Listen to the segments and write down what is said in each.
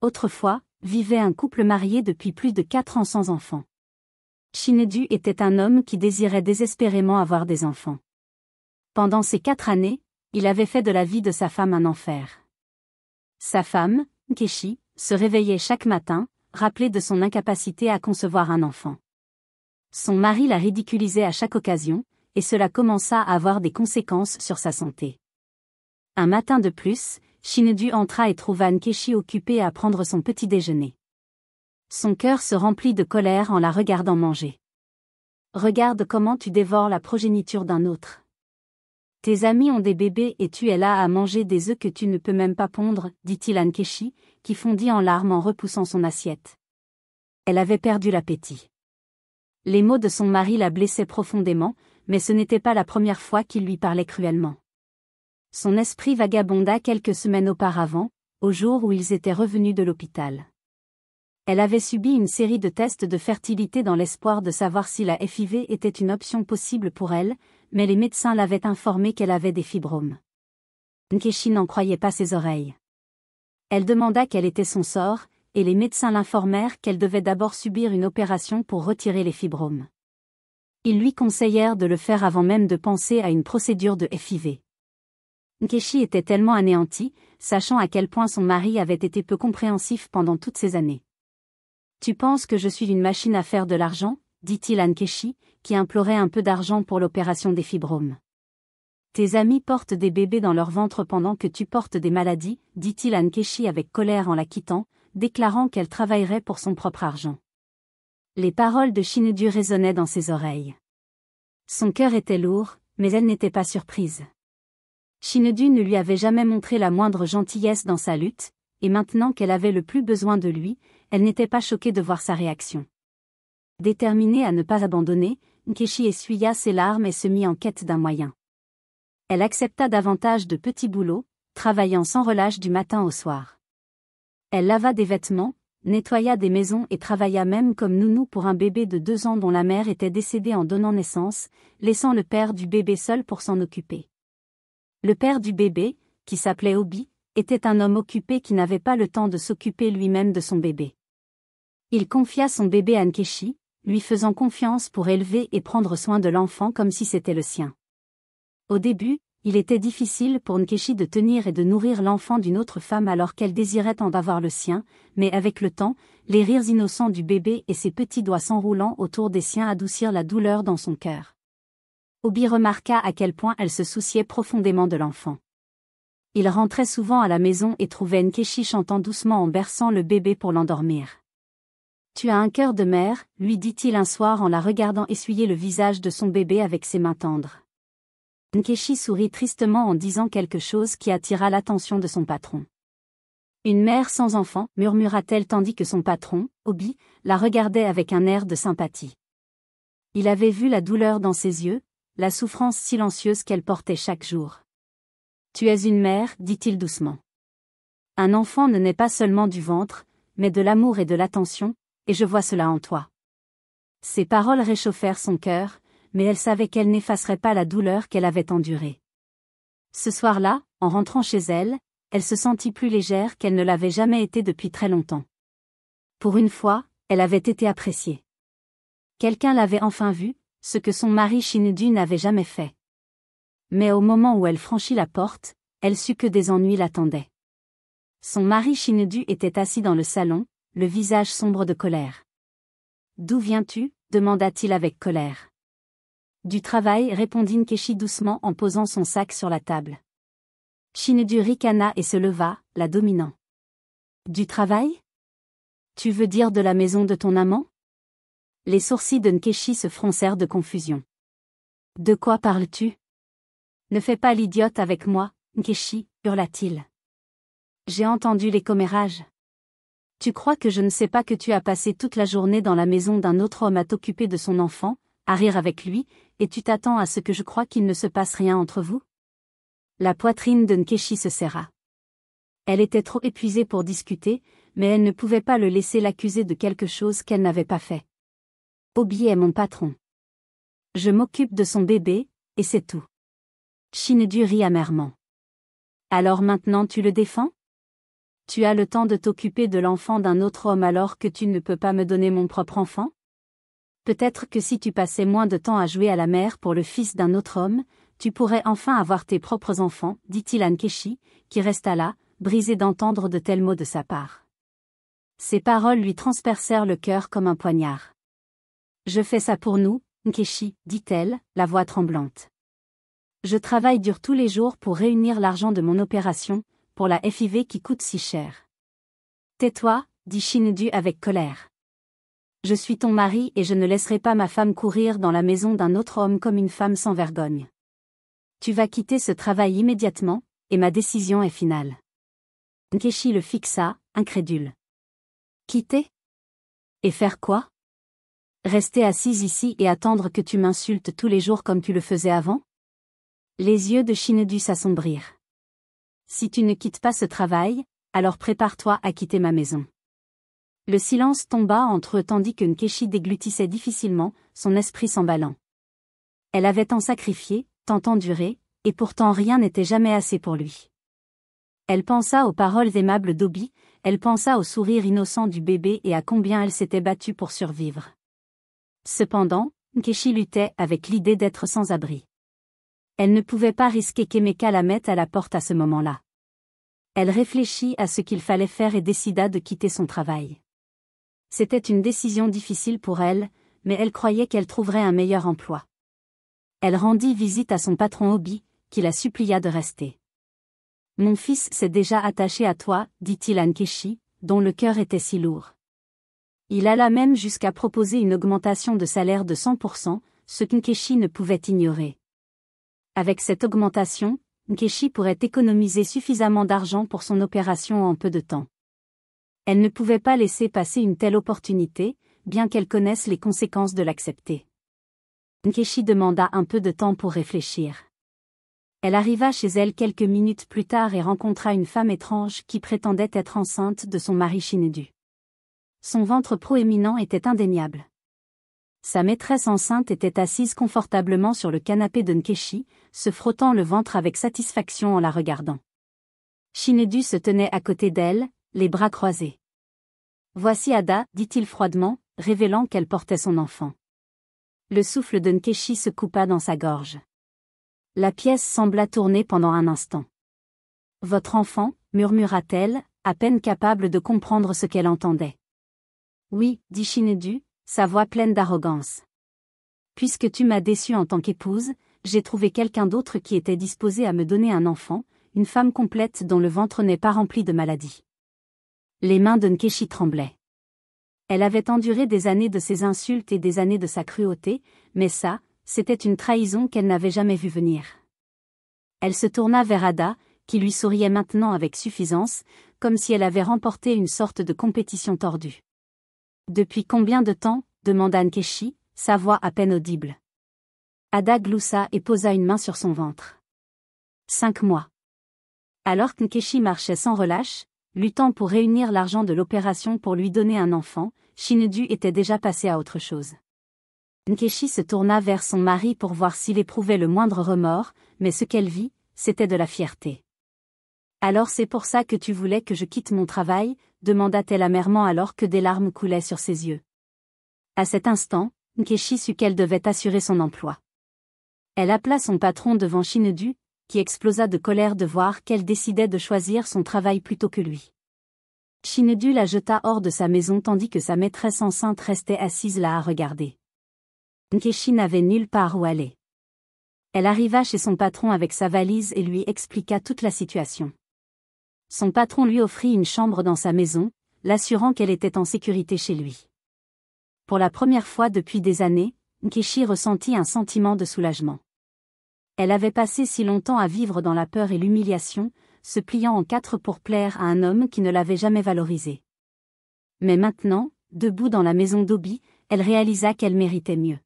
Autrefois, vivait un couple marié depuis plus de 4 ans sans enfants. Shinedu était un homme qui désirait désespérément avoir des enfants. Pendant ces 4 années, il avait fait de la vie de sa femme un enfer. Sa femme, Nkechi, se réveillait chaque matin, rappelée de son incapacité à concevoir un enfant. Son mari la ridiculisait à chaque occasion, et cela commença à avoir des conséquences sur sa santé. Un matin de plus, Shinedu entra et trouva Nkechi occupée à prendre son petit déjeuner. Son cœur se remplit de colère en la regardant manger. « Regarde comment tu dévores la progéniture d'un autre. Tes amis ont des bébés et tu es là à manger des œufs que tu ne peux même pas pondre, dit-il à Nkechi, qui fondit en larmes en repoussant son assiette. Elle avait perdu l'appétit. Les mots de son mari la blessaient profondément, mais ce n'était pas la première fois qu'il lui parlait cruellement. Son esprit vagabonda quelques semaines auparavant, au jour où ils étaient revenus de l'hôpital. Elle avait subi une série de tests de fertilité dans l'espoir de savoir si la FIV était une option possible pour elle, mais les médecins l'avaient informée qu'elle avait des fibromes. Nkechi n'en croyait pas ses oreilles. Elle demanda quel était son sort, et les médecins l'informèrent qu'elle devait d'abord subir une opération pour retirer les fibromes. Ils lui conseillèrent de le faire avant même de penser à une procédure de FIV. Nkechi était tellement anéanti, sachant à quel point son mari avait été peu compréhensif pendant toutes ces années. « Tu penses que je suis une machine à faire de l'argent ?» dit-il à Nkechi, qui implorait un peu d'argent pour l'opération des fibromes. « Tes amis portent des bébés dans leur ventre pendant que tu portes des maladies, dit-il à Nkechi avec colère en la quittant, déclarant qu'elle travaillerait pour son propre argent. Les paroles de Shinedu résonnaient dans ses oreilles. Son cœur était lourd, mais elle n'était pas surprise. Shinedu ne lui avait jamais montré la moindre gentillesse dans sa lutte, et maintenant qu'elle avait le plus besoin de lui, elle n'était pas choquée de voir sa réaction. Déterminée à ne pas abandonner, Nkechi essuya ses larmes et se mit en quête d'un moyen. Elle accepta davantage de petits boulots, travaillant sans relâche du matin au soir. Elle lava des vêtements, nettoya des maisons et travailla même comme nounou pour un bébé de 2 ans dont la mère était décédée en donnant naissance, laissant le père du bébé seul pour s'en occuper. Le père du bébé, qui s'appelait Obi, était un homme occupé qui n'avait pas le temps de s'occuper lui-même de son bébé. Il confia son bébé à Nkechi, lui faisant confiance pour élever et prendre soin de l'enfant comme si c'était le sien. Au début, il était difficile pour Nkechi de tenir et de nourrir l'enfant d'une autre femme alors qu'elle désirait en avoir le sien, mais avec le temps, les rires innocents du bébé et ses petits doigts s'enroulant autour des siens adoucirent la douleur dans son cœur. Obi remarqua à quel point elle se souciait profondément de l'enfant. Il rentrait souvent à la maison et trouvait Nkechi chantant doucement en berçant le bébé pour l'endormir. « Tu as un cœur de mère, lui dit-il un soir en la regardant essuyer le visage de son bébé avec ses mains tendres. Nkechi sourit tristement en disant quelque chose qui attira l'attention de son patron. « Une mère sans enfant, murmura-t-elle tandis que son patron, Obi, la regardait avec un air de sympathie. Il avait vu la douleur dans ses yeux, la souffrance silencieuse qu'elle portait chaque jour. « Tu es une mère, dit-il doucement. Un enfant ne naît pas seulement du ventre, mais de l'amour et de l'attention, et je vois cela en toi. » Ces paroles réchauffèrent son cœur, mais elle savait qu'elle n'effacerait pas la douleur qu'elle avait endurée. Ce soir-là, en rentrant chez elle, elle se sentit plus légère qu'elle ne l'avait jamais été depuis très longtemps. Pour une fois, elle avait été appréciée. Quelqu'un l'avait enfin vue, ce que son mari Shinedu n'avait jamais fait. Mais au moment où elle franchit la porte, elle sut que des ennuis l'attendaient. Son mari Shinedu était assis dans le salon, le visage sombre de colère. « D'où viens-tu » demanda-t-il avec colère. « Du travail » répondit Nkechi doucement en posant son sac sur la table. Shinedu ricana et se leva, la dominant. « Du travail ? Tu veux dire de la maison de ton amant ?» Les sourcils de Nkechi se froncèrent de confusion. « De quoi parles-tu ? Ne fais pas l'idiote avec moi, Nkechi, hurla-t-il. J'ai entendu les commérages. Tu crois que je ne sais pas que tu as passé toute la journée dans la maison d'un autre homme à t'occuper de son enfant, à rire avec lui, et tu t'attends à ce que je croie qu'il ne se passe rien entre vous ? La poitrine de Nkechi se serra. Elle était trop épuisée pour discuter, mais elle ne pouvait pas le laisser l'accuser de quelque chose qu'elle n'avait pas fait. Obi est mon patron. Je m'occupe de son bébé, et c'est tout. Shinedu rit amèrement. Alors maintenant tu le défends ? Tu as le temps de t'occuper de l'enfant d'un autre homme alors que tu ne peux pas me donner mon propre enfant? Peut-être que si tu passais moins de temps à jouer à la mère pour le fils d'un autre homme, tu pourrais enfin avoir tes propres enfants, dit-il à Nkechi, qui resta là, brisé d'entendre de tels mots de sa part. Ces paroles lui transpercèrent le cœur comme un poignard. Je fais ça pour nous, Nkechi, dit-elle, la voix tremblante. Je travaille dur tous les jours pour réunir l'argent de mon opération, pour la FIV qui coûte si cher. Tais-toi, dit Chinedu avec colère. Je suis ton mari et je ne laisserai pas ma femme courir dans la maison d'un autre homme comme une femme sans vergogne. Tu vas quitter ce travail immédiatement, et ma décision est finale. Nkechi le fixa, incrédule. Quitter? Et faire quoi? Rester assise ici et attendre que tu m'insultes tous les jours comme tu le faisais avant? Les yeux de Chinedu s'assombrirent. Si tu ne quittes pas ce travail, alors prépare-toi à quitter ma maison. Le silence tomba entre eux tandis que Nkechi déglutissait difficilement, son esprit s'emballant. Elle avait tant sacrifié, tant enduré, et pourtant rien n'était jamais assez pour lui. Elle pensa aux paroles aimables d'Obi, elle pensa au sourire innocent du bébé et à combien elle s'était battue pour survivre. Cependant, Nkechi luttait avec l'idée d'être sans abri. Elle ne pouvait pas risquer qu'Emeka la mette à la porte à ce moment-là. Elle réfléchit à ce qu'il fallait faire et décida de quitter son travail. C'était une décision difficile pour elle, mais elle croyait qu'elle trouverait un meilleur emploi. Elle rendit visite à son patron Obi, qui la supplia de rester. « Mon fils s'est déjà attaché à toi, dit-il à Nkechi, dont le cœur était si lourd. Il alla même jusqu'à proposer une augmentation de salaire de 100%, ce qu'Nkechi ne pouvait ignorer. Avec cette augmentation, Nkechi pourrait économiser suffisamment d'argent pour son opération en peu de temps. Elle ne pouvait pas laisser passer une telle opportunité, bien qu'elle connaisse les conséquences de l'accepter. Nkechi demanda un peu de temps pour réfléchir. Elle arriva chez elle quelques minutes plus tard et rencontra une femme étrange qui prétendait être enceinte de son mari Chinedu. Son ventre proéminent était indéniable. Sa maîtresse enceinte était assise confortablement sur le canapé de Nkechi, se frottant le ventre avec satisfaction en la regardant. Chinedu se tenait à côté d'elle, les bras croisés. « Voici Ada, dit-il froidement, révélant qu'elle portait son enfant. Le souffle de Nkechi se coupa dans sa gorge. La pièce sembla tourner pendant un instant. « Votre enfant, murmura-t-elle, à peine capable de comprendre ce qu'elle entendait. « Oui, dit Chinedu, sa voix pleine d'arrogance. Puisque tu m'as déçue en tant qu'épouse, j'ai trouvé quelqu'un d'autre qui était disposé à me donner un enfant, une femme complète dont le ventre n'est pas rempli de maladies. » Les mains de Nkechi tremblaient. Elle avait enduré des années de ses insultes et des années de sa cruauté, mais ça, c'était une trahison qu'elle n'avait jamais vue venir. Elle se tourna vers Ada, qui lui souriait maintenant avec suffisance, comme si elle avait remporté une sorte de compétition tordue. « Depuis combien de temps ?» demanda Nkechi, sa voix à peine audible. Ada gloussa et posa une main sur son ventre. 5 mois. Alors que Nkechi marchait sans relâche, luttant pour réunir l'argent de l'opération pour lui donner un enfant, Chinedu était déjà passé à autre chose. Nkechi se tourna vers son mari pour voir s'il éprouvait le moindre remords, mais ce qu'elle vit, c'était de la fierté. « Alors c'est pour ça que tu voulais que je quitte mon travail ?» demanda-t-elle amèrement alors que des larmes coulaient sur ses yeux. À cet instant, Nkechi sut qu'elle devait assurer son emploi. Elle appela son patron devant Chinedu, qui explosa de colère de voir qu'elle décidait de choisir son travail plutôt que lui. Chinedu la jeta hors de sa maison tandis que sa maîtresse enceinte restait assise là à regarder. Nkechi n'avait nulle part où aller. Elle arriva chez son patron avec sa valise et lui expliqua toute la situation. Son patron lui offrit une chambre dans sa maison, l'assurant qu'elle était en sécurité chez lui. Pour la première fois depuis des années, Nkechi ressentit un sentiment de soulagement. Elle avait passé si longtemps à vivre dans la peur et l'humiliation, se pliant en 4 pour plaire à un homme qui ne l'avait jamais valorisée. Mais maintenant, debout dans la maison d'Obi, elle réalisa qu'elle méritait mieux.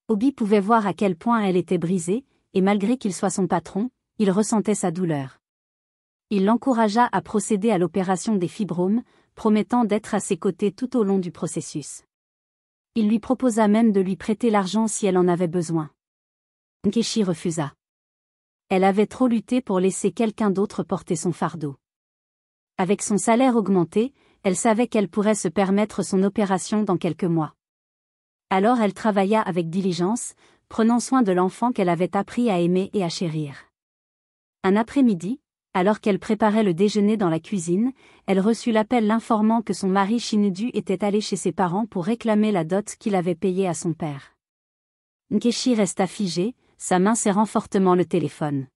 Obi pouvait voir à quel point elle était brisée, et malgré qu'il soit son patron, il ressentait sa douleur. Il l'encouragea à procéder à l'opération des fibromes, promettant d'être à ses côtés tout au long du processus. Il lui proposa même de lui prêter l'argent si elle en avait besoin. Nkechi refusa. Elle avait trop lutté pour laisser quelqu'un d'autre porter son fardeau. Avec son salaire augmenté, elle savait qu'elle pourrait se permettre son opération dans quelques mois. Alors elle travailla avec diligence, prenant soin de l'enfant qu'elle avait appris à aimer et à chérir. Un après-midi, alors qu'elle préparait le déjeuner dans la cuisine, elle reçut l'appel l'informant que son mari Shinedu était allé chez ses parents pour réclamer la dot qu'il avait payée à son père. Nkechi resta figée, sa main serrant fortement le téléphone.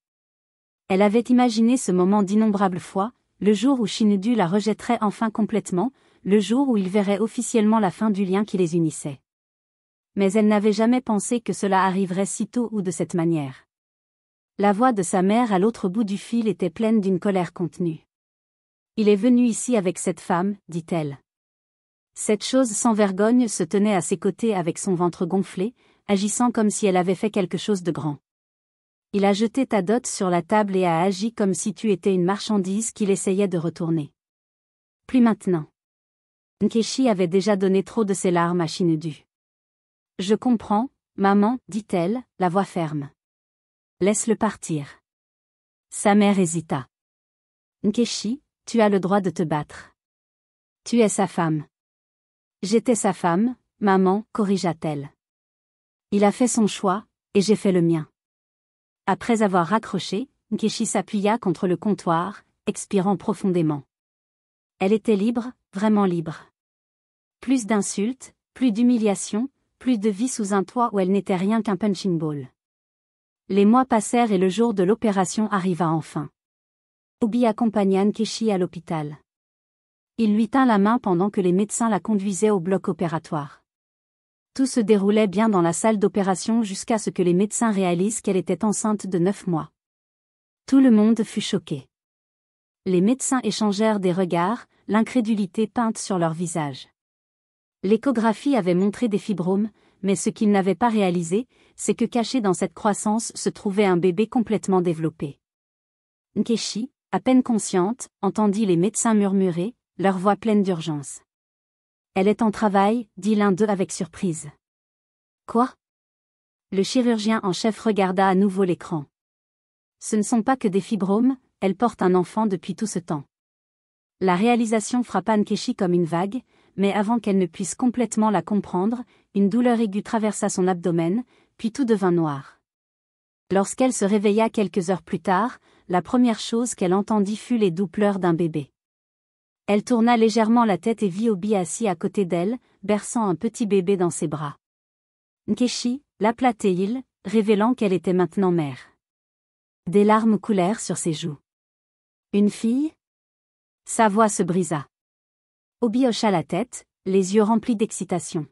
Elle avait imaginé ce moment d'innombrables fois, le jour où Shinedu la rejetterait enfin complètement, le jour où il verrait officiellement la fin du lien qui les unissait. Mais elle n'avait jamais pensé que cela arriverait si tôt ou de cette manière. La voix de sa mère à l'autre bout du fil était pleine d'une colère contenue. « Il est venu ici avec cette femme, dit-elle. » Cette chose sans vergogne se tenait à ses côtés avec son ventre gonflé, agissant comme si elle avait fait quelque chose de grand. Il a jeté ta dot sur la table et a agi comme si tu étais une marchandise qu'il essayait de retourner. Plus maintenant. Nkechi avait déjà donné trop de ses larmes à Shinedu. « Je comprends, maman, dit-elle, la voix ferme. Laisse-le partir. » Sa mère hésita. « Nkechi, tu as le droit de te battre. Tu es sa femme. » « J'étais sa femme, maman, corrigea-t-elle. Il a fait son choix, et j'ai fait le mien. » Après avoir raccroché, Nkechi s'appuya contre le comptoir, expirant profondément. Elle était libre, vraiment libre. Plus d'insultes, plus d'humiliations, plus de vie sous un toit où elle n'était rien qu'un punching ball. Les mois passèrent et le jour de l'opération arriva enfin. Obi accompagna Nkechi à l'hôpital. Il lui tint la main pendant que les médecins la conduisaient au bloc opératoire. Tout se déroulait bien dans la salle d'opération jusqu'à ce que les médecins réalisent qu'elle était enceinte de 9 mois. Tout le monde fut choqué. Les médecins échangèrent des regards, l'incrédulité peinte sur leurs visages. L'échographie avait montré des fibromes, mais ce qu'ils n'avaient pas réalisé, c'est que caché dans cette croissance se trouvait un bébé complètement développé. Nkechi, à peine consciente, entendit les médecins murmurer, leur voix pleine d'urgence. « Elle est en travail, dit l'un d'eux avec surprise. »« Quoi ?» Le chirurgien en chef regarda à nouveau l'écran. « Ce ne sont pas que des fibromes, elle porte un enfant depuis tout ce temps. » La réalisation frappa Nkechi comme une vague, mais avant qu'elle ne puisse complètement la comprendre, une douleur aiguë traversa son abdomen, puis tout devint noir. Lorsqu'elle se réveilla quelques heures plus tard, la première chose qu'elle entendit fut les doux pleurs d'un bébé. Elle tourna légèrement la tête et vit Obi assis à côté d'elle, berçant un petit bébé dans ses bras. Nkechi l'appela Teil, révélant qu'elle était maintenant mère. Des larmes coulèrent sur ses joues. Une fille ? Sa voix se brisa. Obi hocha la tête, les yeux remplis d'excitation.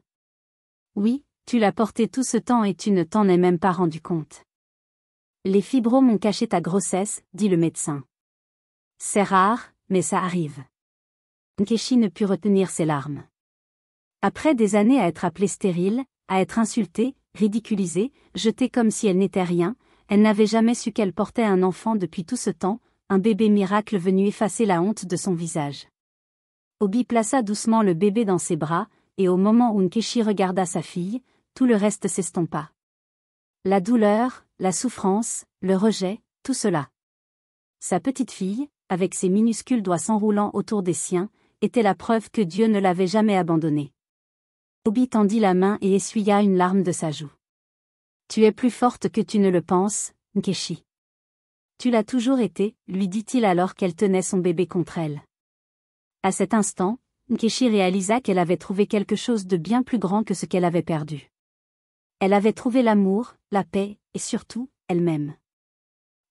Oui, tu l'as portée tout ce temps et tu ne t'en es même pas rendu compte. Les fibromes ont caché ta grossesse, dit le médecin. C'est rare, mais ça arrive. Nkechi ne put retenir ses larmes. Après des années à être appelée stérile, à être insultée, ridiculisée, jetée comme si elle n'était rien, elle n'avait jamais su qu'elle portait un enfant depuis tout ce temps, un bébé miracle venu effacer la honte de son visage. Obi plaça doucement le bébé dans ses bras, et au moment où Nkechi regarda sa fille, tout le reste s'estompa. La douleur, la souffrance, le rejet, tout cela. Sa petite fille, avec ses minuscules doigts s'enroulant autour des siens, était la preuve que Dieu ne l'avait jamais abandonnée. Obi tendit la main et essuya une larme de sa joue. « Tu es plus forte que tu ne le penses, Nkechi. Tu l'as toujours été, lui dit-il alors qu'elle tenait son bébé contre elle. À cet instant, Nkechi réalisa qu'elle avait trouvé quelque chose de bien plus grand que ce qu'elle avait perdu. Elle avait trouvé l'amour, la paix, et surtout, elle-même.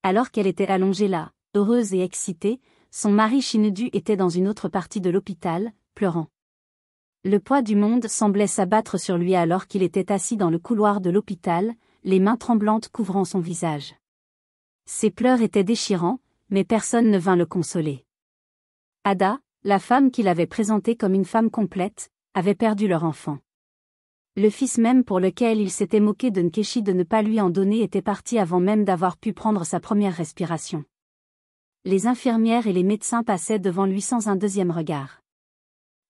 Alors qu'elle était allongée là, heureuse et excitée, son mari Shinedu était dans une autre partie de l'hôpital, pleurant. Le poids du monde semblait s'abattre sur lui alors qu'il était assis dans le couloir de l'hôpital, les mains tremblantes couvrant son visage. Ses pleurs étaient déchirants, mais personne ne vint le consoler. Ada, la femme qu'il avait présentée comme une femme complète, avait perdu leur enfant. Le fils même pour lequel il s'était moqué de Nkechi de ne pas lui en donner était parti avant même d'avoir pu prendre sa première respiration. Les infirmières et les médecins passaient devant lui sans un deuxième regard.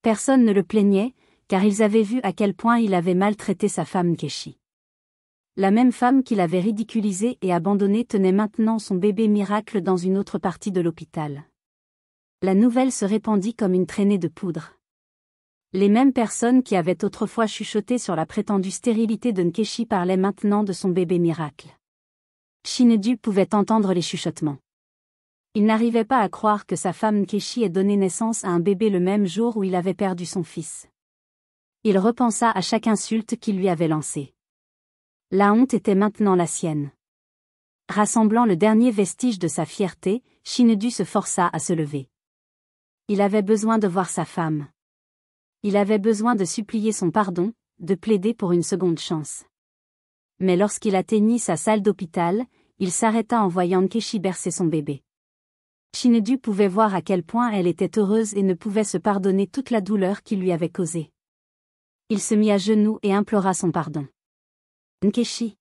Personne ne le plaignait, car ils avaient vu à quel point il avait maltraité sa femme Nkechi. La même femme qu'il avait ridiculisée et abandonnée tenait maintenant son bébé miracle dans une autre partie de l'hôpital. La nouvelle se répandit comme une traînée de poudre. Les mêmes personnes qui avaient autrefois chuchoté sur la prétendue stérilité de Nkechi parlaient maintenant de son bébé miracle. Chinedu pouvait entendre les chuchotements. Il n'arrivait pas à croire que sa femme Nkechi ait donné naissance à un bébé le même jour où il avait perdu son fils. Il repensa à chaque insulte qu'il lui avait lancée. La honte était maintenant la sienne. Rassemblant le dernier vestige de sa fierté, Chinedu se força à se lever. Il avait besoin de voir sa femme. Il avait besoin de supplier son pardon, de plaider pour une seconde chance. Mais lorsqu'il atteignit sa salle d'hôpital, il s'arrêta en voyant Nkechi bercer son bébé. Chinedu pouvait voir à quel point elle était heureuse et ne pouvait se pardonner toute la douleur qu'il lui avait causée. Il se mit à genoux et implora son pardon. Nkechi.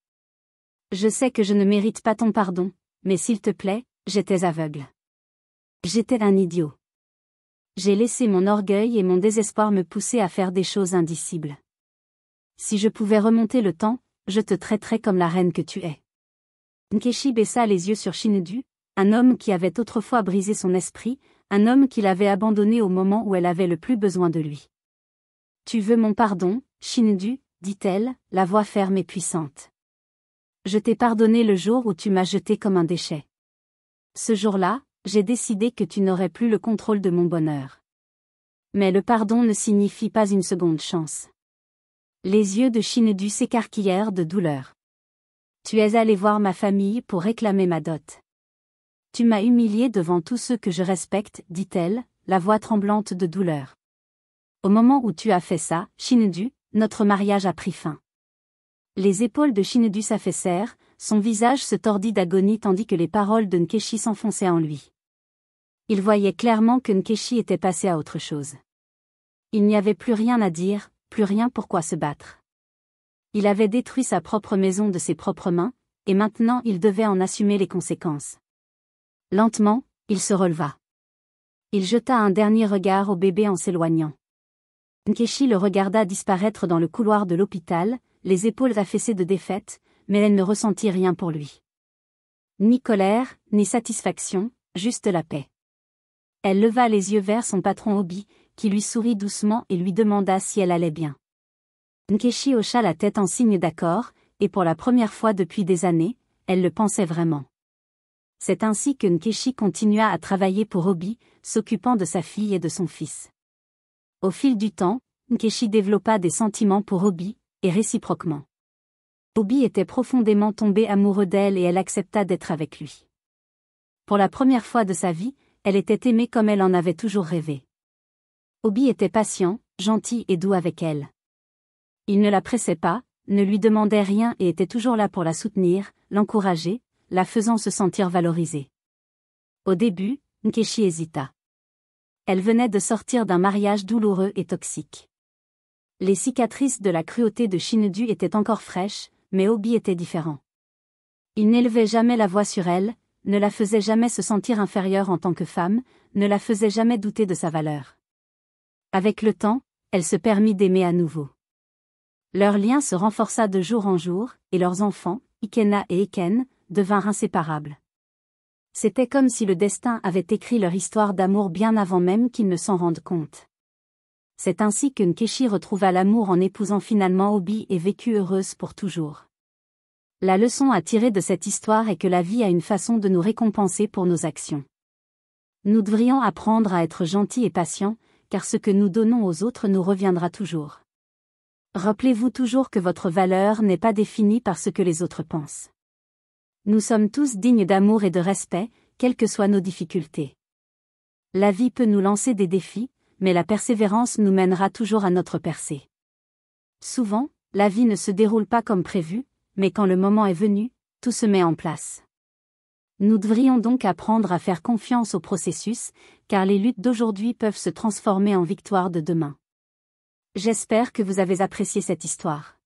Je sais que je ne mérite pas ton pardon, mais s'il te plaît, j'étais aveugle. J'étais un idiot. J'ai laissé mon orgueil et mon désespoir me pousser à faire des choses indicibles. Si je pouvais remonter le temps, je te traiterais comme la reine que tu es. Nkechi baissa les yeux sur Chinedu, un homme qui avait autrefois brisé son esprit, un homme qu'il avait abandonné au moment où elle avait le plus besoin de lui. Tu veux mon pardon, Chinedu, dit-elle, la voix ferme et puissante. Je t'ai pardonné le jour où tu m'as jeté comme un déchet. Ce jour-là, j'ai décidé que tu n'aurais plus le contrôle de mon bonheur. Mais le pardon ne signifie pas une seconde chance. Les yeux de Chinedu s'écarquillèrent de douleur. Tu es allé voir ma famille pour réclamer ma dot. Tu m'as humilié devant tous ceux que je respecte, dit-elle, la voix tremblante de douleur. Au moment où tu as fait ça, Chinedu, notre mariage a pris fin. Les épaules de Chinedu s'affaissèrent, son visage se tordit d'agonie tandis que les paroles de Nkechi s'enfonçaient en lui. Il voyait clairement que Nkechi était passé à autre chose. Il n'y avait plus rien à dire, plus rien pourquoi se battre. Il avait détruit sa propre maison de ses propres mains, et maintenant il devait en assumer les conséquences. Lentement, il se releva. Il jeta un dernier regard au bébé en s'éloignant. Nkechi le regarda disparaître dans le couloir de l'hôpital, les épaules affaissées de défaite, mais elle ne ressentit rien pour lui. Ni colère, ni satisfaction, juste la paix. Elle leva les yeux vers son patron Obi, qui lui sourit doucement et lui demanda si elle allait bien. Nkechi hocha la tête en signe d'accord, et pour la première fois depuis des années, elle le pensait vraiment. C'est ainsi que Nkechi continua à travailler pour Obi, s'occupant de sa fille et de son fils. Au fil du temps, Nkechi développa des sentiments pour Obi, et réciproquement. Obi était profondément tombé amoureux d'elle et elle accepta d'être avec lui. Pour la première fois de sa vie, elle était aimée comme elle en avait toujours rêvé. Obi était patient, gentil et doux avec elle. Il ne la pressait pas, ne lui demandait rien et était toujours là pour la soutenir, l'encourager, la faisant se sentir valorisée. Au début, Nkechi hésita. Elle venait de sortir d'un mariage douloureux et toxique. Les cicatrices de la cruauté de Chinedu étaient encore fraîches, mais Obi était différent. Il n'élevait jamais la voix sur elle, ne la faisait jamais se sentir inférieure en tant que femme, ne la faisait jamais douter de sa valeur. Avec le temps, elle se permit d'aimer à nouveau. Leur lien se renforça de jour en jour, et leurs enfants, Ikena et Eken, devinrent inséparables. C'était comme si le destin avait écrit leur histoire d'amour bien avant même qu'ils ne s'en rendent compte. C'est ainsi que Nkechi retrouva l'amour en épousant finalement Obi et vécut heureuse pour toujours. La leçon à tirer de cette histoire est que la vie a une façon de nous récompenser pour nos actions. Nous devrions apprendre à être gentils et patients, car ce que nous donnons aux autres nous reviendra toujours. Rappelez-vous toujours que votre valeur n'est pas définie par ce que les autres pensent. Nous sommes tous dignes d'amour et de respect, quelles que soient nos difficultés. La vie peut nous lancer des défis, mais la persévérance nous mènera toujours à notre percée. Souvent, la vie ne se déroule pas comme prévu, mais quand le moment est venu, tout se met en place. Nous devrions donc apprendre à faire confiance au processus, car les luttes d'aujourd'hui peuvent se transformer en victoire de demain. J'espère que vous avez apprécié cette histoire.